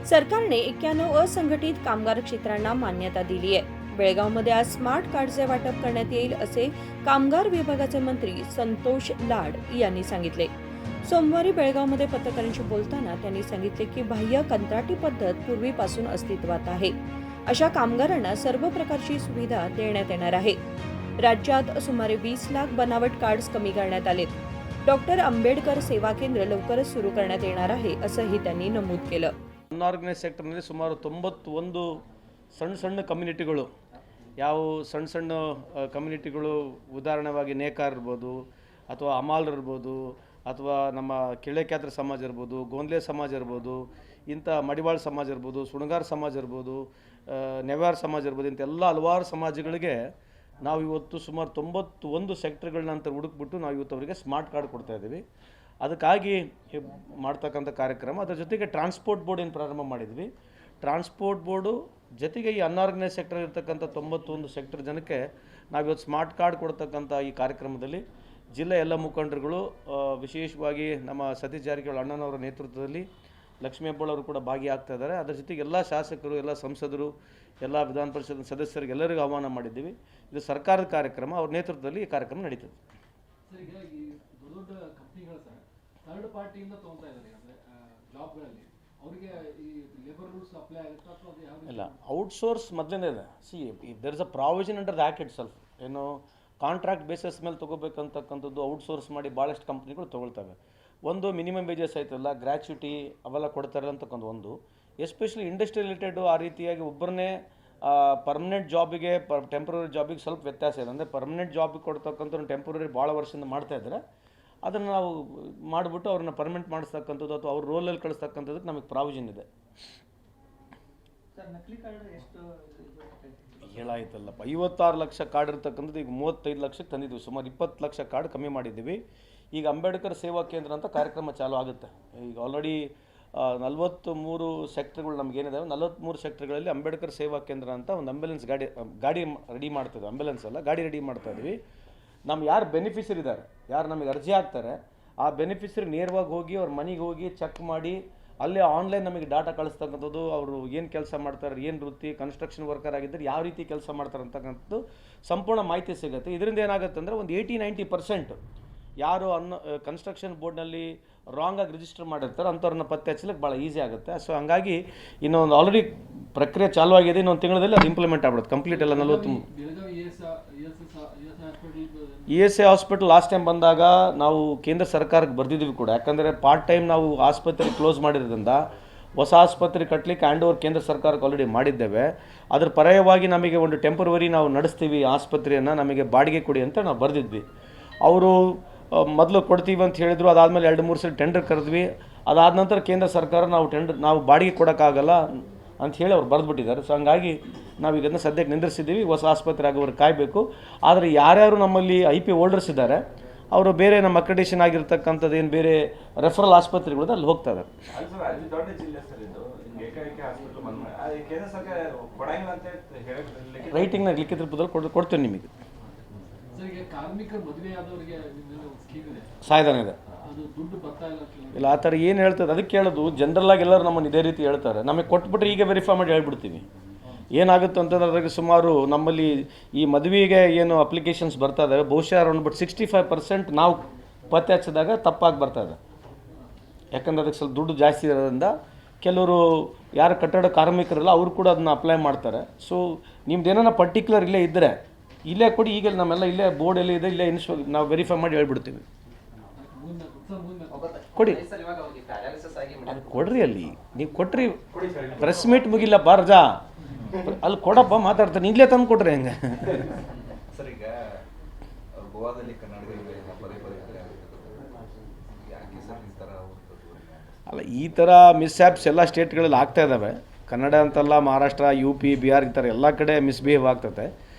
सरकारने 91 असंघटित कामगार क्षेत्रांना मान्यता दिली आहे. बेळगावमध्ये आज स्मार्ट कार्डचे वाटप करण्यात येईल असे कामगार विभागाचे मंत्री संतोष लाड यांनी सांगितले. सोमवारी बेळगावमध्ये पत्रकारांशी बोलताना त्यांनी सांगितले की बाह्य कंत्राटी पद्धत पूर्वीपासून अस्तित्वात आहे. अशा कामगारांना सर्व प्रकारची सुविधा देण्यात येणार आहे. राज्यात सुमारे 20 लाख बनावट कार्ड्स कमी करण्यात आलेत. डॉक्टर आंबेडकर सेवा केंद्र लवकरच सुरू करण्यात येणार आहे असंही त्यांनी नमूद केलं. ಅನ್ಆರ್ಗನೈಸ್ ಸೆಕ್ಟರ್ನಲ್ಲಿ ಸುಮಾರು 91 ಸಣ್ಣ ಕಮ್ಯುನಿಟಿಗಳು, ಯಾವ ಸಣ್ಣ ಕಮ್ಯುನಿಟಿಗಳು ಉದಾಹರಣೆವಾಗಿ ನೇಕಾರ ಇರ್ಬೋದು, ಅಥವಾ ಅಮಾಲ್ರ್ ಇರ್ಬೋದು, ಅಥವಾ ನಮ್ಮ ಕೆಳೆಕ್ಯಾತ್ರ ಸಮಾಜ ಇರ್ಬೋದು, ಗೋಂದ್ಲೆ ಸಮಾಜ ಇರ್ಬೋದು, ಇಂಥ ಮಡಿವಾಳ ಸಮಾಜ ಇರ್ಬೋದು, ಸುಣಗಾರ ಸಮಾಜ ಇರ್ಬೋದು, ನೆವಾರ್ ಸಮಾಜ ಇರ್ಬೋದು, ಇಂಥ ಎಲ್ಲ ಹಲವಾರು ಸಮಾಜಗಳಿಗೆ ನಾವು ಇವತ್ತು ಸುಮಾರು 91 ಸೆಕ್ಟರ್ಗಳನ್ನ ಅಂತ ಹುಡುಕ್ಬಿಟ್ಟು ನಾವು ಇವತ್ತು ಅವರಿಗೆ ಸ್ಮಾರ್ಟ್ ಕಾರ್ಡ್ ಕೊಡ್ತಾ ಇದ್ದೀವಿ. ಅದಕ್ಕಾಗಿ ಮಾಡ್ತಕ್ಕಂಥ ಕಾರ್ಯಕ್ರಮ. ಅದರ ಜೊತೆಗೆ ಟ್ರಾನ್ಸ್ಪೋರ್ಟ್ ಬೋರ್ಡ್ ಏನು ಪ್ರಾರಂಭ ಮಾಡಿದ್ವಿ. ಟ್ರಾನ್ಸ್ಪೋರ್ಟ್ ಬೋರ್ಡು ಜೊತೆಗೆ ಈ ಅನ್ಆರ್ಗನೈಸ್ ಸೆಕ್ಟರ್ ಇರ್ತಕ್ಕಂಥ 91 ಸೆಕ್ಟರ್ ಜನಕ್ಕೆ ನಾವಿವತ್ತು ಸ್ಮಾರ್ಟ್ ಕಾರ್ಡ್ ಕೊಡ್ತಕ್ಕಂಥ ಈ ಕಾರ್ಯಕ್ರಮದಲ್ಲಿ ಜಿಲ್ಲೆ ಎಲ್ಲ ಮುಖಂಡರುಗಳು, ವಿಶೇಷವಾಗಿ ನಮ್ಮ ಸತೀಶ್ ಜಾರಕಿಹೊಳಿ ಅಣ್ಣನವರ ನೇತೃತ್ವದಲ್ಲಿ ಲಕ್ಷ್ಮೀ ಹೆಬ್ಬಾಳ್ ಅವರು ಕೂಡ ಭಾಗಿಯಾಗ್ತಾ ಇದ್ದಾರೆ. ಅದರ ಜೊತೆಗೆ ಎಲ್ಲ ಶಾಸಕರು, ಎಲ್ಲ ಸಂಸದರು, ಎಲ್ಲ ವಿಧಾನ ಪರಿಷತ್ ಸದಸ್ಯರಿಗೆ ಎಲ್ಲರಿಗೂ ಆಹ್ವಾನ ಮಾಡಿದ್ದೀವಿ. ಇದು ಸರ್ಕಾರದ ಕಾರ್ಯಕ್ರಮ, ಅವ್ರ ನೇತೃತ್ವದಲ್ಲಿ ಈ ಕಾರ್ಯಕ್ರಮ ನಡೀತದೆ. ಥರ್ಡ್ ಪಾರ್ಟಿಯಿಂದ ತಗೊಂತಾ ಇದ್ದಾರೆ ಅಂದರೆ ಜಾಬ್ಗಳಲ್ಲಿ ಅವರಿಗೆ ಈ ಲೇಬರ್ ರೂಲ್ಸ್ ಅಪ್ಲೈ ಆಗುತ್ತಾ ಅಥವಾ ಅದು ಯಾವ ಇಲ್ಲ, ಔಟ್ಸೋರ್ಸ್ ಮೊದಲನೇ ಇದೆ. There is a provision under the act ಇಟ್ ಸೆಲ್ಫ್. ಏನು ಕಾಂಟ್ರಾಕ್ಟ್ ಬೇಸಿಸ್ ಮೇಲೆ ತೊಗೋಬೇಕಂತಕ್ಕಂಥದ್ದು ಔಟ್ಸೋರ್ಸ್ ಮಾಡಿ ಭಾಳಷ್ಟು ಕಂಪ್ನಿಗಳು ತೊಗೊಳ್ತವೆ. ಒಂದು ಮಿನಿಮಮ್ ವೇಜಸ್ ಆಯ್ತಲ್ಲ, ಗ್ರ್ಯಾಚ್ಯುಟಿ ಅವೆಲ್ಲ ಕೊಡ್ತಾರೆ ಅಂತಕ್ಕಂಥ ಒಂದು. ಎಸ್ಪೆಷಲಿ ಇಂಡಸ್ಟ್ರಿ ರಿಲೇಟೆಡು ಆ ರೀತಿಯಾಗಿ ಒಬ್ಬರನ್ನೇ ಪರ್ಮನೆಂಟ್ ಜಾಬಿಗೆ ಟೆಂಪ್ರರಿ ಜಾಬಿಗೆ ಸ್ವಲ್ಪ ವ್ಯತ್ಯಾಸ ಇದೆ. ಅಂದರೆ ಪರ್ಮನೆಂಟ್ ಜಾಬಿಗೆ ಕೊಡ್ತಕ್ಕಂಥ ಟೆಂಪ್ರರಿ ಭಾಳ ವರ್ಷದಿಂದ ಮಾಡ್ತಾಯಿದ್ದಾರೆ. ಅದನ್ನು ನಾವು ಮಾಡಿಬಿಟ್ಟು ಅವ್ರನ್ನ ಪರ್ಮನೆಂಟ್ ಮಾಡಿಸ್ತಕ್ಕಂಥದ್ದು ಅಥವಾ ಅವ್ರ ರೋಲಲ್ಲಿ ಕಳಿಸ್ತಕ್ಕಂಥದ್ದಕ್ಕೆ ನಮಗೆ ಪ್ರಾವಿಷನ್ ಇದೆ. ಹೇಳಾಯ್ತಲ್ಲಪ್ಪ, 56 ಲಕ್ಷ ಕಾರ್ಡ್ ಇರ್ತಕ್ಕಂಥದ್ದು ಈಗ 35 ಲಕ್ಷಕ್ಕೆ ತಂದಿದ್ದೀವಿ. ಸುಮಾರು 20 ಲಕ್ಷ ಕಾರ್ಡ್ ಕಮ್ಮಿ ಮಾಡಿದ್ದೀವಿ. ಈಗ ಅಂಬೇಡ್ಕರ್ ಸೇವಾ ಕೇಂದ್ರ ಅಂತ ಕಾರ್ಯಕ್ರಮ ಚಾಲೂ ಆಗುತ್ತೆ. ಈಗ ಆಲ್ರೆಡಿ 43 ಸೆಕ್ಟರ್ಗಳು ನಮಗೇನಿದಾವೆ. 43 ಸೆಕ್ಟರ್ಗಳಲ್ಲಿ ಅಂಬೇಡ್ಕರ್ ಸೇವಾ ಕೇಂದ್ರ ಅಂತ ಒಂದು ಆಂಬ್ಯುಲೆನ್ಸ್ ಗಾಡಿ ರೆಡಿ ಮಾಡ್ತಿದ್ವಿ. ಆಂಬ್ಯುಲೆನ್ಸ್ ಅಲ್ಲ, ಗಾಡಿ ರೆಡಿ ಮಾಡ್ತಾಯಿದ್ವಿ. ನಮ್ಮ ಯಾರು ಬೆನಿಫಿಷರಿ ಇದ್ದಾರೆ, ಯಾರು ನಮಗೆ ಅರ್ಜಿ ಹಾಕ್ತಾರೆ, ಆ ಬೆನಿಫಿಷರಿ ನೇರವಾಗಿ ಹೋಗಿ ಅವ್ರ ಮನೆಗೆ ಹೋಗಿ ಚೆಕ್ ಮಾಡಿ ಅಲ್ಲೇ ಆನ್ಲೈನ್ ನಮಗೆ ಡಾಟಾ ಕಳಿಸ್ತಕ್ಕಂಥದ್ದು. ಅವರು ಏನು ಕೆಲಸ ಮಾಡ್ತಾರೆ, ಏನು ವೃತ್ತಿ, ಕನ್ಸ್ಟ್ರಕ್ಷನ್ ವರ್ಕರ್ ಆಗಿದ್ದರೆ ಯಾವ ರೀತಿ ಕೆಲಸ ಮಾಡ್ತಾರೆ ಅಂತಕ್ಕಂಥದ್ದು ಸಂಪೂರ್ಣ ಮಾಹಿತಿ ಸಿಗುತ್ತೆ. ಇದರಿಂದ ಏನಾಗುತ್ತೆ ಅಂದರೆ ಒಂದು 80-90% ಯಾರು ಕನ್ಸ್ಟ್ರಕ್ಷನ್ ಬೋರ್ಡ್ನಲ್ಲಿ ರಾಂಗಾಗಿ ರಿಜಿಸ್ಟರ್ ಮಾಡಿರ್ತಾರೆ ಅಂಥವ್ರನ್ನ ಪತ್ತೆ ಹಚ್ಚಲಿಕ್ಕೆ ಭಾಳ ಈಸಿ ಆಗುತ್ತೆ. ಸೊ ಹಂಗಾಗಿ ಇನ್ನೊಂದು ಆಲ್ರೆಡಿ ಪ್ರಕ್ರಿಯೆ ಚಾಲೂ ಆಗಿದೆ. ಇನ್ನೊಂದು ತಿಂಗಳಲ್ಲಿ ಅದು ಇಂಪ್ಲಿಮೆಂಟ್ ಆಗ್ಬಿಡುತ್ತೆ ಕಂಪ್ಲೀಟ್ ಎಲ್ಲ. 40 ESI ಹಾಸ್ಪಿಟಲ್ ಲಾಸ್ಟ್ ಟೈಮ್ ಬಂದಾಗ ನಾವು ಕೇಂದ್ರ ಸರ್ಕಾರಕ್ಕೆ ಬರೆದಿದ್ವಿ ಕೂಡ. ಯಾಕಂದರೆ ಪಾರ್ಟ್ ಟೈಮ್ ನಾವು ಆಸ್ಪತ್ರೆ ಕ್ಲೋಸ್ ಮಾಡಿರೋದ್ರಿಂದ ಹೊಸ ಆಸ್ಪತ್ರೆ ಕಟ್ಟಲಿಕ್ಕೆ ಹ್ಯಾಂಡ್ ಓವರ್ ಕೇಂದ್ರ ಸರ್ಕಾರಕ್ಕೆ ಆಲ್ರೆಡಿ ಮಾಡಿದ್ದೇವೆ. ಅದ್ರ ಪರ್ಯಾಯವಾಗಿ ನಮಗೆ ಒಂದು ಟೆಂಪರವರಿ ನಾವು ನಡೆಸ್ತೀವಿ ಆಸ್ಪತ್ರೆಯನ್ನು, ನಮಗೆ ಬಾಡಿಗೆ ಕೊಡಿ ಅಂತ ನಾವು ಬರೆದಿದ್ವಿ. ಅವರು ಮೊದಲು ಕೊಡ್ತೀವಿ ಅಂತ ಹೇಳಿದರು. ಅದಾದಮೇಲೆ 2-3 ಸಲ ಟೆಂಡರ್ ಕರೆದ್ವಿ. ಅದಾದ ನಂತರ ಕೇಂದ್ರ ಸರ್ಕಾರ ನಾವು ಬಾಡಿಗೆ ಕೊಡೋಕ್ಕಾಗಲ್ಲ ಅಂತ ಹೇಳಿ ಅವ್ರು ಬರೆದ್ಬಿಟ್ಟಿದ್ದಾರೆ. ಸೊ ಹಂಗಾಗಿ ನಾವು ಇದನ್ನು ಸದ್ಯಕ್ಕೆ ನಿಂದಿರಿಸಿದ್ದೀವಿ. ಹೊಸ ಆಸ್ಪತ್ರೆ ಆಗೋವ್ರಿಗೆ ಕಾಯಬೇಕು. ಆದರೆ ಯಾರ್ಯಾರು ನಮ್ಮಲ್ಲಿ IP ಹೋಲ್ಡರ್ಸ್ ಇದ್ದಾರೆ ಅವರು ಬೇರೆ ನಮ್ಮ ಅಕ್ರೆಡಿಷನ್ ಆಗಿರ್ತಕ್ಕಂಥದ್ದು ಏನು ಬೇರೆ ರೆಫರಲ್ ಆಸ್ಪತ್ರೆಗಳು ಅಲ್ಲಿ ಹೋಗ್ತಾ ಇದ್ದಾರೆ. ರೈಟಿಂಗ್ನಾಗ ಲಿಖಿತ ರೂಪದಲ್ಲಿ ಕೊಡ್ತೇವೆ ನಿಮಗೆ. ಸಾಯ್ದಾನೆ ಇದೆ ಇಲ್ಲ, ಆ ಥರ ಏನು ಹೇಳ್ತದೆ ಅದಕ್ಕೆ ಹೇಳೋದು. ಜನರಲ್ಲಾಗಿ ಎಲ್ಲರೂ ನಮ್ಮನ್ನು ಇದೇ ರೀತಿ ಹೇಳ್ತಾರೆ. ನಮಗೆ ಕೊಟ್ಬಿಟ್ರೆ ಈಗ ವೆರಿಫೈ ಮಾಡಿ ಹೇಳ್ಬಿಡ್ತೀವಿ. ಏನಾಗುತ್ತೆ ಅಂತಂದ್ರೆ ಅದ್ರಾಗೆ ಸುಮಾರು ನಮ್ಮಲ್ಲಿ ಈ ಮದುವೆಗೆ ಏನು ಅಪ್ಲಿಕೇಶನ್ಸ್ ಬರ್ತಾ ಇದ್ದಾವೆ, ಬಹುಶಃ ಅರೌಂಡ್ 65% ನಾವು ಪತ್ತೆ ಹಚ್ಚಿದಾಗ ತಪ್ಪಾಗಿ ಬರ್ತಾಯಿದೆ. ಯಾಕಂದ್ರೆ ಅದಕ್ಕೆ ಸ್ವಲ್ಪ ದುಡ್ಡು ಜಾಸ್ತಿ ಇರೋದ್ರಿಂದ ಕೆಲವರು ಯಾರು ಕಟ್ಟಡ ಕಾರ್ಮಿಕರಲ್ಲ ಅವರು ಕೂಡ ಅದನ್ನ ಅಪ್ಲೈ ಮಾಡ್ತಾರೆ. ಸೊ ನಿಮ್ದು ಏನಾರ ಪರ್ಟಿಕ್ಯುಲರ್ ಇಲ್ಲೇ ಇದ್ದರೆ ಇಲ್ಲೇ ಕೊಡಿ. ಈಗ ನಮ್ಮೆಲ್ಲ ಇಲ್ಲೇ ಬೋರ್ಡ್ ಎಲ್ಲ ಇದೆ, ಇಲ್ಲೇ ನಾವು ವೆರಿಫೈ ಮಾಡಿ ಹೇಳ್ಬಿಡ್ತೀವಿ. ಕೊಡಿ, ಅದು ಕೊಡ್ರಿ. ಅಲ್ಲಿ ನೀವು ಕೊಟ್ರಿ ಪ್ರೆಸ್ ಮೀಟ್ ಮುಗಿಲ್ಲ ಬಾರ್ಜಾ ಅಲ್ಲಿ ಕೊಡಪ್ಪ, ಮಾತಾಡ್ತಾನೆ. ಈಗಲೇ ತಂದು ಕೊಡ್ರಿ. ಹೆಂಗೆ ಅಲ್ಲ, ಈ ಥರ ಮಿಸ್ಹ್ಯಾಪ್ಸ್ ಎಲ್ಲ ಸ್ಟೇಟ್ಗಳಲ್ಲಿ ಆಗ್ತಾ ಇದ್ದಾವೆ. ಕನ್ನಡ ಅಂತಲ್ಲ, ಮಹಾರಾಷ್ಟ್ರ, UP, ಬಿಹಾರ್ ಈ ಥರ ಎಲ್ಲ ಕಡೆ ಮಿಸ್ಬಿಹೇವ್ ಆಗ್ತದೆ.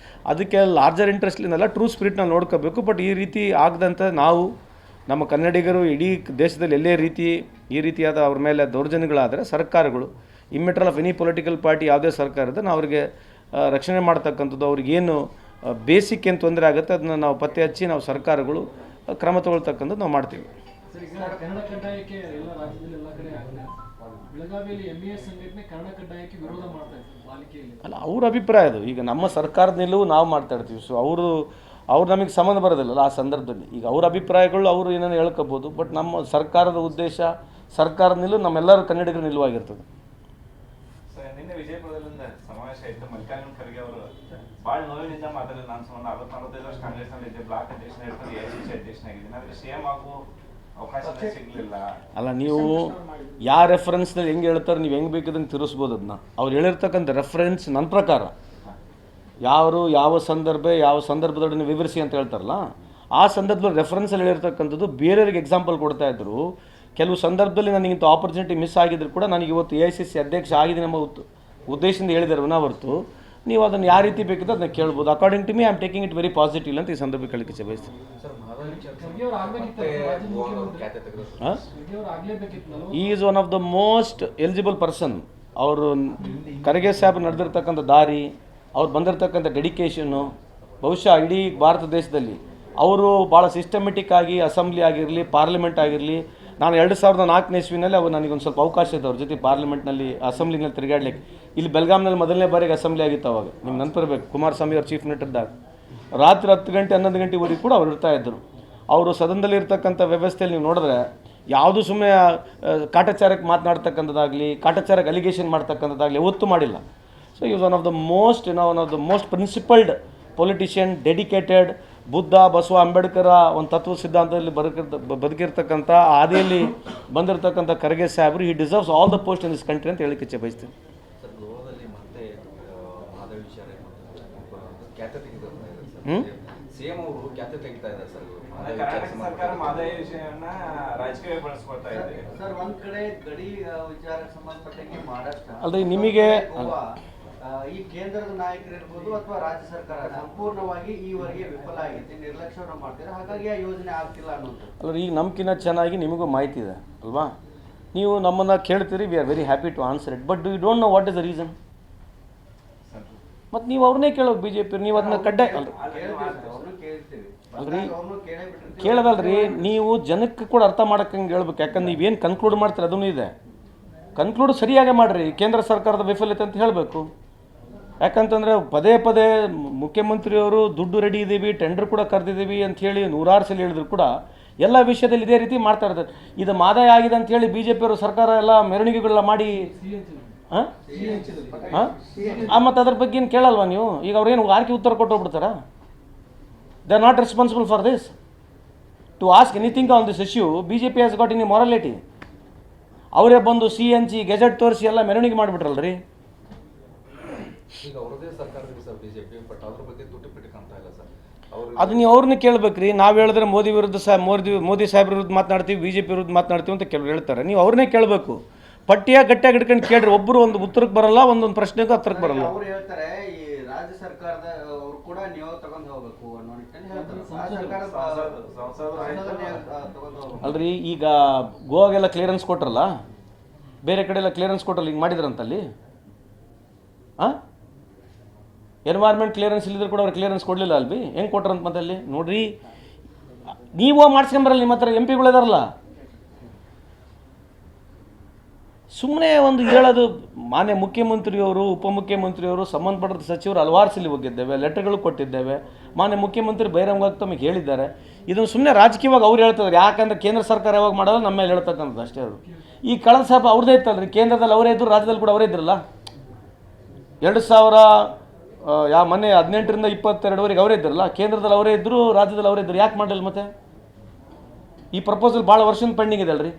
ಅದಕ್ಕೆ ಲಾರ್ಜರ್ ಇಂಟ್ರೆಸ್ಟ್ಲಿಂದೆಲ್ಲ ಟ್ರೂ ಸ್ಪಿರಿಟ್ನಲ್ಲಿ ನೋಡ್ಕೋಬೇಕು. ಬಟ್ ಈ ರೀತಿ ಆಗದಂತೆ ನಾವು ನಮ್ಮ ಕನ್ನಡಿಗರು ಇಡೀ ದೇಶದಲ್ಲಿ ಎಲ್ಲೇ ಈ ರೀತಿಯಾದ ಅವ್ರ ಮೇಲೆ ದೌರ್ಜನ್ಯಗಳಾದರೆ ಸರ್ಕಾರಗಳು, ಇಮ್ಮೆಟ್ರಲ್ ಆಫ್ ಎನಿ ಪೊಲಿಟಿಕಲ್ ಪಾರ್ಟಿ ಯಾವುದೇ ಸರ್ಕಾರ ಇದೆ, ನಾವು ಅವರಿಗೆ ರಕ್ಷಣೆ ಮಾಡ್ತಕ್ಕಂಥದ್ದು, ಅವ್ರಿಗೇನು ಬೇಸಿಕ್ ಏನು ತೊಂದರೆ ಆಗುತ್ತೆ ಅದನ್ನು ನಾವು ಪತ್ತೆ ಹಚ್ಚಿ ನಾವು ಸರ್ಕಾರಗಳು ಕ್ರಮ ತಗೊಳ್ತಕ್ಕಂಥದ್ದು ನಾವು ಮಾಡ್ತೀವಿ. ಬೆಳಗಾವಿಯಲ್ಲಿ MES ಸಂಘಟನೆ ಕನ್ನಡ ಕಡ್ಡಾಯಕ್ಕೆ ವಿರೋಧ ಮಾಡ್ತಾ ಇದ್ದಾರೆ ಪಾಲಿಕೆಯಲ್ಲಿ. ಅಲ್ಲ, ಅವ್ರ ಅಭಿಪ್ರಾಯ ಅದು. ಈಗ ನಮ್ಮ ಸರ್ಕಾರದ ನಿಲುವು ನಾವು ಮಾಡ್ತಾ ಇರ್ತೀವಿ. ಸೊ ಅವ್ರು ನಮಗೆ ಸಂಬಂಧ ಬರೋದಿಲ್ಲಲ್ಲ ಆ ಸಂದರ್ಭದಲ್ಲಿ. ಈಗ ಅವ್ರ ಅಭಿಪ್ರಾಯಗಳು ಅವರು ಏನೇನು ಹೇಳ್ಕೋಬೋದು, ಬಟ್ ನಮ್ಮ ಸರ್ಕಾರದ ಉದ್ದೇಶ, ಸರ್ಕಾರದ ನಿಲುವು ನಮ್ಮೆಲ್ಲರ ಕನ್ನಡಿಗರ ನಿಲುವಾಗಿರ್ತದೆ. ಸರ್, ನಿನ್ನೆ ವಿಜಯಪುರದಲ್ಲಿ ಸಮಾವೇಶ ಆಯಿತು. ಮಲ್ಲಿಕಾರ್ಜುನ ಖರ್ಗೆ ಅವರು ಭಾಳ ನೋವಿನಿಂದ ಮಾತಾಡಿದ್ರು. ನಾನು ಸುಮಾರು 40-45 ವರ್ಷ ಕಾಂಗ್ರೆಸ್ನಲ್ಲಿ ಇದ್ದೆ, ಬ್ಲಾಕ್ ಅಧ್ಯಕ್ಷನ ಇರ್ತದೆ, AICC ಅಧ್ಯಕ್ಷನಾಗಿದ್ದೀನಿ, ಆದರೆ CM ಆಗೋ ಅವಕಾಶ ಸಿಗಲಿಲ್ಲ. ಅಲ್ಲ, ನೀವು ಯಾವ ರೆಫರೆನ್ಸ್ನಲ್ಲಿ ಹೆಂಗೆ ಹೇಳ್ತಾರೆ, ನೀವು ಹೆಂಗೆ ಬೇಕಿದಂಗೆ ತಿರ್ಸ್ಬೋದು ಅದನ್ನ. ಅವ್ರು ಹೇಳಿರ್ತಕ್ಕಂಥ ರೆಫರೆನ್ಸ್ ನನ್ನ ಪ್ರಕಾರ ಯಾವ ಸಂದರ್ಭದೊಡನೆ ವಿವರಿಸಿ ಅಂತ ಹೇಳ್ತಾರಲ್ಲ, ಆ ಸಂದರ್ಭದಲ್ಲಿ ರೆಫರೆನ್ಸಲ್ಲಿ ಹೇಳಿರ್ತಕ್ಕಂಥದ್ದು ಬೇರೆಯವ್ರಿಗೆ ಎಕ್ಸಾಂಪಲ್ ಕೊಡ್ತಾ ಇದ್ರು. ಕೆಲವು ಸಂದರ್ಭದಲ್ಲಿ ನನಗಿಂತ ಆಪರ್ಚುನಿಟಿ ಮಿಸ್ ಆಗಿದ್ರು ಕೂಡ ನನಗೆ ಇವತ್ತು AICC ಅಧ್ಯಕ್ಷ ಆಗಿದ್ದೀನಿ ಎಂಬ ಉದ್ದೇಶದಿಂದ ಹೇಳಿದಾರೆ ಹೊರತು ನೀವು ಅದನ್ನು ಯಾವ ರೀತಿ ಬೇಕಿದ್ರೆ ಅದನ್ನ ಕೇಳ್ಬೋದು. According to me I am taking it very positive ಅಂತ ಈ ಸಂದರ್ಭ ಕೇಳಲಿಕ್ಕೆ ಬಯಸ್ತೀನಿ. ಈ is one of the most eligible person. ಅವರು ಖರ್ಗೆ ಸಾಹೇಬ್ ನಡೆದಿರ್ತಕ್ಕಂಥ ದಾರಿ, ಅವ್ರು ಬಂದಿರತಕ್ಕಂಥ ಡೆಡಿಕೇಶನ್ನು, ಬಹುಶಃ ಇಡೀ ಭಾರತ ದೇಶದಲ್ಲಿ ಅವರು ಭಾಳ ಸಿಸ್ಟಮೆಟಿಕ್ ಆಗಿ ಅಸೆಂಬ್ಲಿ ಆಗಿರಲಿ, ಪಾರ್ಲಿಮೆಂಟ್ ಆಗಿರಲಿ. ನಾನು 2004 ಇಸ್ವಿನಲ್ಲಿ ಅವ್ರು ನನಗೊಂದು ಸ್ವಲ್ಪ ಅವಕಾಶ ಇತ್ತು ಅವ್ರ ಜೊತೆ ಪಾರ್ಲಿಮೆಂಟ್ನಲ್ಲಿ, ಅಸೆಂಬ್ಲಿನಲ್ಲಿ ತಿರುಗಾಡ್ಲಿಕ್ಕೆ. ಇಲ್ಲಿ ಬೆಳಗಾಂನಲ್ಲಿ ಮೊದಲನೇ ಬಾರಿಗೆ ಅಸೆಂಬ್ಲಿ ಆಗಿತ್ತು ಅವಾಗ, ನಿಮ್ಗೆ ನೆನಪಿರಬೇಕು. ಕುಮಾರಸ್ವಾಮಿ ಅವ್ರು ಚೀಫ್ ಮಿನಿಸ್ಟರ್ ಇದ್ದಾಗ ರಾತ್ರಿ 10 ಗಂಟೆ 11 ಗಂಟೆವರೆಗೆ ಕೂಡ ಅವ್ರು ಇರ್ತಾಯಿದ್ರು. ಅವರು ಸದನದಲ್ಲಿ ಇರ್ತಕ್ಕಂಥ ವ್ಯವಸ್ಥೆಯಲ್ಲಿ ನೀವು ನೋಡಿದ್ರೆ ಯಾವುದು ಸುಮ್ಮನೆ ಕಾಟಾಚಾರಕ್ಕೆ ಮಾತನಾಡ್ತಕ್ಕಂಥದ್ದಾಗಲಿ, ಕಾಟಾಚಾರಕ್ಕೆ ಅಲಿಗೇಷನ್ ಮಾಡ್ತಕ್ಕಂಥದ್ದಾಗಲಿ ಯಾವತ್ತೂ ಮಾಡಿಲ್ಲ. So is one of the most principled politician, dedicated, Buddha, Basava, Ambedkar ಒಂದು ತತ್ವ ಸಿದ್ಧಾಂತದಲ್ಲಿ ಬದುಕಿರ್ತಕ್ಕಂಥ ಹಾದಿಯಲ್ಲಿ ಬಂದಿರತಕ್ಕಂಥ ಖರ್ಗೆ ಸಾಹೇಬರು, ಈ deserves all the post in this country ಅಂತ ಹೇಳಿಕ್ಕೆ ಇಚ್ಛೆ ಬಯಸ್ತೀನಿ. ಸರ್, ಗೋವಾದಲ್ಲಿ ಮತ್ತೆ ಮಾಧವ್ ವಿಚಾರ ಖ್ಯಾತೆ ತೆಗೆದಿದ್ದಾರೆ. CM ಅವರು ಖ್ಯಾತೆ ತೆಗಿತಾ ಇದ್ದಾರೆ ಸರ್. ಕರ್ನಾಟಕ ಸರ್ಕಾರ ಮಾದರಿ ವಿಷಯವನ್ನ ರಾಜಕೀಯ ಬಳಸ್ಕೊಳ್ತಾ ಇದೆ ಸರ್. ಒಂದ್ ಕಡೆ ಗಡಿ ವಿಚಾರಕ್ಕೆ ಸಂಬಂಧಪಟ್ಟಂಗೆ ಮಹಾರಾಷ್ಟ್ರ ಅಲ್ರಿ, ನಿಮಗೆ ಈ ಕೇಂದ್ರದ ನಾಯಕರು ಇರ್ಬೋದು ಅಥವಾ ರಾಜ್ಯ ಸರ್ಕಾರ ಸಂಪೂರ್ಣವಾಗಿ ಈವರೆಗೆ ವಿಫಲ ಆಗಿದೆ, ನಿರ್ಲಕ್ಷ್ಯವನ್ನು ಮಾಡ್ತಾರೆ, ಹಾಗಾಗಿ ಆ ಯೋಜನೆ ಆಗ್ತಿಲ್ಲ ಅನ್ನೋದು. ಅಲ್ಲ, ಈಗ ನಮ್ಕಿನ್ನ ಚೆನ್ನಾಗಿ ನಿಮಗೂ ಮಾಹಿತಿ ಇದೆ ಅಲ್ವಾ? ನೀವು ನಮ್ಮನ್ನು ಕೇಳ್ತೀರಿ, we are very happy to answer it, but you don't know what is the reason. ಮತ್ತು ನೀವು ಅವ್ರನ್ನೇ ಕೇಳೋದು BJP, ನೀವು ಅದನ್ನ ಕಡ್ಡಾಯ ಅಲ್ರಿ ಕೇಳೋದಲ್ರಿ. ನೀವು ಜನಕ್ಕೆ ಕೂಡ ಅರ್ಥ ಮಾಡೋಕ್ಕಂಗೆ ಹೇಳ್ಬೇಕು. ಯಾಕಂದ್ರೆ ನೀವೇನು ಕನ್ಕ್ಲೂಡ್ ಮಾಡ್ತೀರಿ ಅದೂ ಇದೆ. ಕನ್ಕ್ಲೂಡ್ ಸರಿಯಾಗಿ ಮಾಡಿರಿ. ಕೇಂದ್ರ ಸರ್ಕಾರದ ವೈಫಲ್ಯತೆ ಅಂತ ಹೇಳಬೇಕು. ಯಾಕಂತಂದರೆ ಪದೇ ಪದೇ ಮುಖ್ಯಮಂತ್ರಿಯವರು ದುಡ್ಡು ರೆಡಿ ಇದ್ದೀವಿ, ಟೆಂಡರ್ ಕೂಡ ಕರೆದಿದ್ದೀವಿ ಅಂಥೇಳಿ 100 ಸಲ ಹೇಳಿದ್ರು ಕೂಡ ಎಲ್ಲ ವಿಷಯದಲ್ಲಿ ಇದೇ ರೀತಿ ಮಾಡ್ತಾ ಇರ್ತಾರೆ. ಇದು ಮಾದಾಯ ಆಗಿದೆ ಅಂಥೇಳಿ BJP ಅವರು ಸರ್ಕಾರ ಎಲ್ಲ ಮೆರವಣಿಗೆಗಳನ್ನ ಮಾಡಿ ಮತ್ತು ಅದ್ರ ಬಗ್ಗೆ ಏನು ಕೇಳಲ್ವಾ ನೀವು? ಈಗ ಅವ್ರೇನು ಆರ್ಕೆ ಉತ್ತರ ಕೊಟ್ಟು ಹೋಗ್ಬಿಡ್ತಾರ? They are not responsible for this to ask anything on this issue. BJP has got in a morality. ಅವರೇ ಬಂದು CNG ಗೆಜೆಟ್ ತೋರಿಸಿ ಎಲ್ಲ ಮೆರವಣಿಗೆ ಮಾಡಿಬಿಟ್ರಲ್ರಿ. ಈಗ ಅವರದೇ ಸರ್ಕಾರದಲ್ಲಿ ಸರ್ BJP, ಬಟ್ ಅದ್ರ ಬಗ್ಗೆ ತುಟಿ ಪಿಟಿ ಕಾಣ್ತಾ ಇಲ್ಲ ಸರ್. ಅದು ನೀವು ಅವ್ರನ್ನ ಕೇಳಬೇಕ್ರಿ. ನಾವು ಹೇಳಿದ್ರೆ ಮೋದಿ ಸಾಹೇಬ್ರ ವಿರುದ್ಧ ಮಾತನಾಡ್ತೀವಿ, BJP ವಿರುದ್ಧ ಮಾತನಾಡ್ತೀವಿ ಅಂತ ಕೆಲವರು ಹೇಳ್ತಾರೆ. ನೀವು ಅವ್ರನ್ನೇ ಕೇಳಬೇಕು. ಪಟ್ಟಿಯಾಗಿ ಗಟ್ಟಿಯಾಗಿ ಹಿಡ್ಕೊಂಡು ಕೇಳ್ರಿ. ಒಬ್ಬರು ಒಂದು ಉತ್ತರಕ್ಕೆ ಬರಲ್ಲ, ಒಂದೊಂದು ಪ್ರಶ್ನೆಗೂ ಉತ್ತರಕ್ಕೆ ಬರಲ್ಲ. ಅವ್ರು ಹೇಳ್ತಾರೆ ಈ ರಾಜ್ಯ ಸರ್ಕಾರದ ಅವರು ಕೂಡ ನೀವು ತಗೊಂಡು ಹೋಗ್ಬೇಕು ಅನ್ನೋ ನಿಟ್ಟಿನಲ್ಲಿ ಹೇಳ್ತಾರೆ. ಅಲ್ರಿ, ಈಗ ಗೋವಾಗೆಲ್ಲ ಕ್ಲಿಯರೆನ್ಸ್ ಕೊಟ್ರಲ್ಲ, ಬೇರೆ ಕಡೆ ಎಲ್ಲ ಕ್ಲಿಯರೆನ್ಸ್ ಕೊಟ್ರಲ್ಲ, ಹಿಂಗೆ ಮಾಡಿದ್ರಂತಲ್ಲಿ. ಎನ್ವೈರ್ಮೆಂಟ್ ಕ್ಲಿಯರೆನ್ಸ್ ಇಲ್ಲಿದ್ರು ಕೂಡ ಅವ್ರು ಕ್ಲಿಯರೆನ್ಸ್ ಕೊಡಲಿಲ್ಲ ಅಲ್ವಿ. ಹೆಂಗೆ ಕೊಟ್ರಂತ ಮತ್ತೆ ಅಲ್ಲಿ ನೋಡ್ರಿ. ನೀವು ಮಾಡ್ಸ್ಕೊಂಬರಲ್ಲ, ನಿಮ್ಮ ಹತ್ರ MP ಗಳಿದಾರಲ್ಲ. ಸುಮ್ಮನೆ ಒಂದು ಹೇಳೋದು. ಮಾನ್ಯ ಮುಖ್ಯಮಂತ್ರಿಯವರು, ಉಪಮುಖ್ಯಮಂತ್ರಿಯವರು, ಸಂಬಂಧಪಟ್ಟ ಸಚಿವರು ಹಲವಾರು ಸಲ ಹೋಗಿದ್ದೇವೆ, ಲೆಟರ್ಗಳು ಕೊಟ್ಟಿದ್ದೇವೆ. ಮಾನ್ಯ ಮುಖ್ಯಮಂತ್ರಿ ಬಹಿರಂಗವಾಗಿ ತಮಗೆ ಹೇಳಿದ್ದಾರೆ. ಇದನ್ನು ಸುಮ್ಮನೆ ರಾಜಕೀಯವಾಗಿ ಅವ್ರು ಹೇಳ್ತಿದ್ದಾರೆ. ಯಾಕಂದರೆ ಕೇಂದ್ರ ಸರ್ಕಾರ ಯಾವಾಗ ಮಾಡೋದು ನಮ್ಮ ಮೇಲೆ ಹೇಳ್ತಕ್ಕಂಥದ್ದು ಅಷ್ಟೇ. ಅವರು ಈ ಕಳೆದ ಸಾಪ ಅವ್ರದ್ದೇ ಇತ್ತಲ್ರಿ. ಕೇಂದ್ರದಲ್ಲಿ ಅವರೇ ಇದ್ದರು, ರಾಜ್ಯದಲ್ಲಿ ಕೂಡ ಅವರೇ ಇದ್ರಲ್ಲ. 2000 ಮೊನ್ನೆ 18ರಿಂದ 22ವರೆಗೆ ಅವರೇ ಇದ್ರಲ್ಲ. ಕೇಂದ್ರದಲ್ಲಿ ಅವರೇ ಇದ್ದರು, ರಾಜ್ಯದಲ್ಲಿ ಅವರೇ ಇದ್ದರು. ಯಾಕೆ ಮಾಡಲಿಲ್ಲ ಮತ್ತೆ? ಈ ಪ್ರಪೋಸಲ್ ಭಾಳ ವರ್ಷದ ಪೆಂಡಿಂಗ್ ಇದೆ ಅಲ್ರಿ.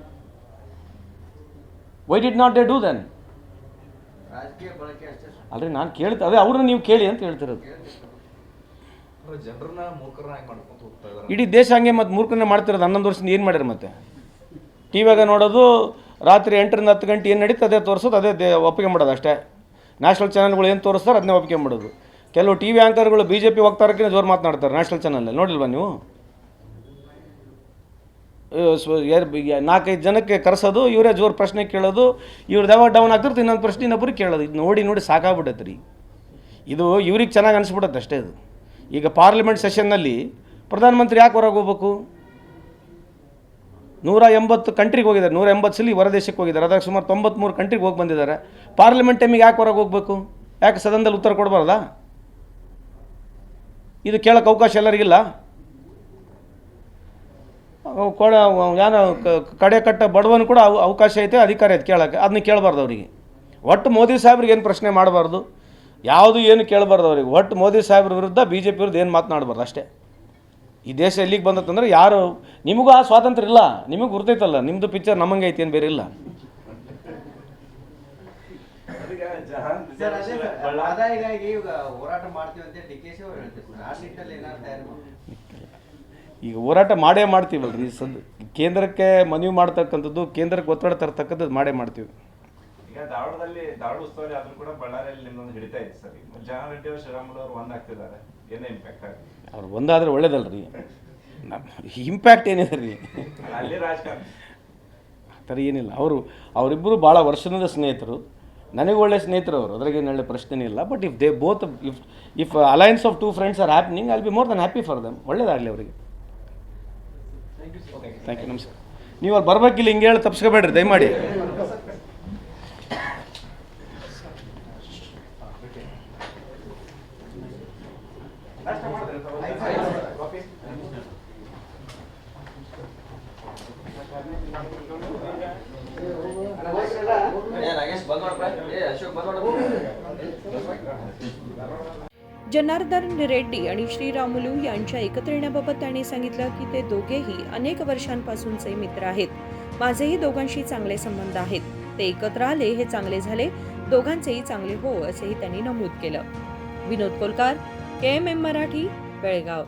Why did not they do then? ರಾಜಕೀಯ ಬಳಕೆ ಅಷ್ಟೇ ಅಲ್ರಿ, ನಾನು ಕೇಳ್ತೆ ಅದೇ ಅವ್ರನ್ನ ನೀವು ಕೇಳಿ ಅಂತ ಹೇಳ್ತಿರೋದು. ಜನರನ್ನ ಮೂರ್ಖರನ್ನಾಗಿ ಮಾಡ್ಕೊಂತ ಹೋಗ್ತಾ ಇದ್ದಾರೆ. ಇಡೀ ದೇಶ ಹಂಗೆ ಮತ್ತು ಮೂರ್ಖನೇ ಮಾಡ್ತಿರೋದು. 11 ವರ್ಷದಿಂದ ಏನು ಮಾಡ್ಯಾರ ಮತ್ತೆ? ಟಿವಿಯಾಗ ನೋಡೋದು, ರಾತ್ರಿ 8ರಿಂದ 10 ಗಂಟೆ ಏನು ನಡೀತು ಅದೇ ತೋರಿಸೋದು, ಅದೇ ಒಪ್ಪಿಗೆ ಮಾಡೋದು ಅಷ್ಟೇ. ನ್ಯಾಷನಲ್ ಚಾನಲ್ಗಳು ಏನು ತೋರಿಸ್ತಾರೆ ಅದನ್ನೇ ಒಪ್ಪಿಗೆ ಮಾಡೋದು. ಕೆಲವು TV ಆ್ಯಂಕರ್ಗಳು BJP ವಕ್ತಾರಕ್ಕೆ ಜೋರು ಮಾತನಾಡ್ತಾರೆ ನ್ಯಾಷನಲ್ ಚಾನಲಲ್ಲಿ. ನೋಡಿಲ್ವಾ ನೀವು? 4-5 ಜನಕ್ಕೆ ಕರೆಸೋದು, ಇವರೇ ಜೋರು ಪ್ರಶ್ನೆ ಕೇಳೋದು, ಇವ್ರದ್ದು ಯಾವಾಗ ಡೌನ್ ಆಗ್ತಿರ್ತು ಇನ್ನೊಂದು ಪ್ರಶ್ನೆ ಇನ್ನೊಬ್ಬರಿಗೆ ಕೇಳೋದು. ಇದು ನೋಡಿ ಸಾಕಾಗ್ಬಿಟ್ಟೈತೆ ರೀ. ಇದು ಇವ್ರಿಗೆ ಚೆನ್ನಾಗಿ ಅನಿಸ್ಬಿಡುತ್ತೆ ಅಷ್ಟೇ. ಇದು ಈಗ ಪಾರ್ಲಿಮೆಂಟ್ ಸೆಷನ್ನಲ್ಲಿ ಪ್ರಧಾನಮಂತ್ರಿ ಯಾಕೆ ಹೊರಗೆ ಹೋಗ್ಬೇಕು? 180 ಕಂಟ್ರಿಗೆ ಹೋಗಿದ್ದಾರೆ, 180 ಸಲ ಹೊರದೇಶಕ್ಕೆ ಹೋಗಿದ್ದಾರೆ. ಅದಾಗ ಸುಮಾರು 93 ಕಂಟ್ರಿಗೆ ಹೋಗಿ ಬಂದಿದ್ದಾರೆ. ಪಾರ್ಲಿಮೆಂಟ್ ಟೈಮಿಗೆ ಯಾಕೆ ಹೊರಗೆ ಹೋಗಬೇಕು? ಯಾಕೆ ಸದನದಲ್ಲಿ ಉತ್ತರ ಕೊಡಬಾರ್ದಾ? ಇದು ಕೇಳೋಕ್ಕೆ ಅವಕಾಶ ಎಲ್ಲರಿಗಿಲ್ಲ? ಏನೋ ಕಡೆ ಕಟ್ಟ ಬಡವನು ಕೂಡ ಅವಕಾಶ ಐತೆ, ಅಧಿಕಾರ ಐತೆ ಕೇಳೋಕ್ಕೆ, ಅದನ್ನ ಕೇಳಬಾರ್ದು ಅವರಿಗೆ. ಒಟ್ಟು ಮೋದಿ ಸಾಹೇಬ್ರಿಗೆ ಏನು ಪ್ರಶ್ನೆ ಮಾಡಬಾರ್ದು, ಯಾವುದು ಏನು ಕೇಳಬಾರ್ದು ಅವರಿಗೆ. ಒಟ್ಟು ಮೋದಿ ಸಾಹೇಬ್ರ ವಿರುದ್ಧ BJP ವಿರುದ್ಧ ಏನು ಮಾತನಾಡಬಾರ್ದು ಅಷ್ಟೇ. ಈ ದೇಶ ಎಲ್ಲಿಗೆ ಬಂದತ್ತಂದ್ರೆ ಯಾರು, ನಿಮಗೂ ಆ ಸ್ವಾತಂತ್ರ್ಯ ಇಲ್ಲ, ನಿಮಗೆ ಗುರ್ತೈತಲ್ಲ, ನಿಮ್ಮದು ಪಿಕ್ಚರ್ ನಮ್ಮಂಗೆ ಐತಿ, ಏನು ಬೇರೆ ಇಲ್ಲ. ಸರ್, ಅದೇ ಸರ್, ಆದಾಯಕ್ಕಾಗಿ ಈಗ ಹೋರಾಟ ಮಾಡ್ತೀವಿ ಅಂತ DKC ಅವರು ಹೇಳ್ತಾರೆ ಸರ್. ಆ ನಿಟ್ಟಲ್ಲಿ ಏನಾದ್ರು ತಯಾರು ಮಾಡಿ ಈಗ ಹೋರಾಟ ಮಾಡೇ ಮಾಡ್ತೀವಲ್ರಿ. ಕೇಂದ್ರಕ್ಕೆ ಮನವಿ ಮಾಡ್ತಕ್ಕಂಥದ್ದು, ಕೇಂದ್ರಕ್ಕೆ ಒತ್ತಡ ತರ್ತಕ್ಕಂಥದ್ದು ಮಾಡೇ ಮಾಡ್ತೀವಿ. ಈಗ ಧಾರವಾಡ ಉಸ್ತುವಾರಿ ಆದ್ರೂ ಕೂಡ ಬಳ್ಳಾರಿಯಲ್ಲಿ ನಿಮ್ಮೊಂದು ಹಿಡಿತಾ ಇದೆ ಸರ್. ಜನಾರ್ದನ್ ರೆಡ್ಡಿ ಅವರು ಶ್ರೀರಾಮುಲು ಅವರು ಒಂದಾಗ್ತಿದ್ದಾರೆ, ಏನೇ ಇಂಪ್ಯಾಕ್ಟ್ ಆಗಿದೆ? ಅವ್ರು ಒಂದಾದ್ರೆ ಒಳ್ಳೇದಲ್ರಿ. ಇಂಪ್ಯಾಕ್ಟ್ ಏನಿದೆ ರೀ ಅಲ್ಲಿ ರಾಜಕಾರಣ ಆ ಥರ ಏನಿಲ್ಲ. ಅವರಿಬ್ಬರು ಭಾಳ ವರ್ಷದ ಸ್ನೇಹಿತರು, ನನಗೆ ಒಳ್ಳೆ ಸ್ನೇಹಿತರು ಅವರು, ಅದ್ರಾಗೇನು ಒಳ್ಳೆ ಪ್ರಶ್ನೆ ಇಲ್ಲ. But if they both if alliance of 2 friends are happening, I will be more than happy for them. ಒಳ್ಳೇದಾಗಲಿ ಅವರಿಗೆ. Thank you. ನಮಸ್ಕಾರ. ನೀವು ಅವ್ರು ಬರ್ಬೇಕಿಲ್ಲ, ಹಿಂಗೆ ಹೇಳಿ ತಪ್ಪಿಸ್ಕೋಬೇಡ್ರಿ ದಯಮಾಡಿ. नागेश बंद अशोक बंद जनार्दन रेड्डी आणि श्रीरामुलू यांच्या एकत्र येण्याबाबत त्यांनी सांगितलं की ते दोघेही अनेक वर्षांपासूनचे मित्र आहेत. माझेही दोघांशी चांगले संबंध आहेत. ते एकत्र आले हे चांगले झाले, दोघांचेही चांगले हो असेही त्यांनी नमूद केलं. विनोद कोलकार, KMM मराठी, बेळगाव.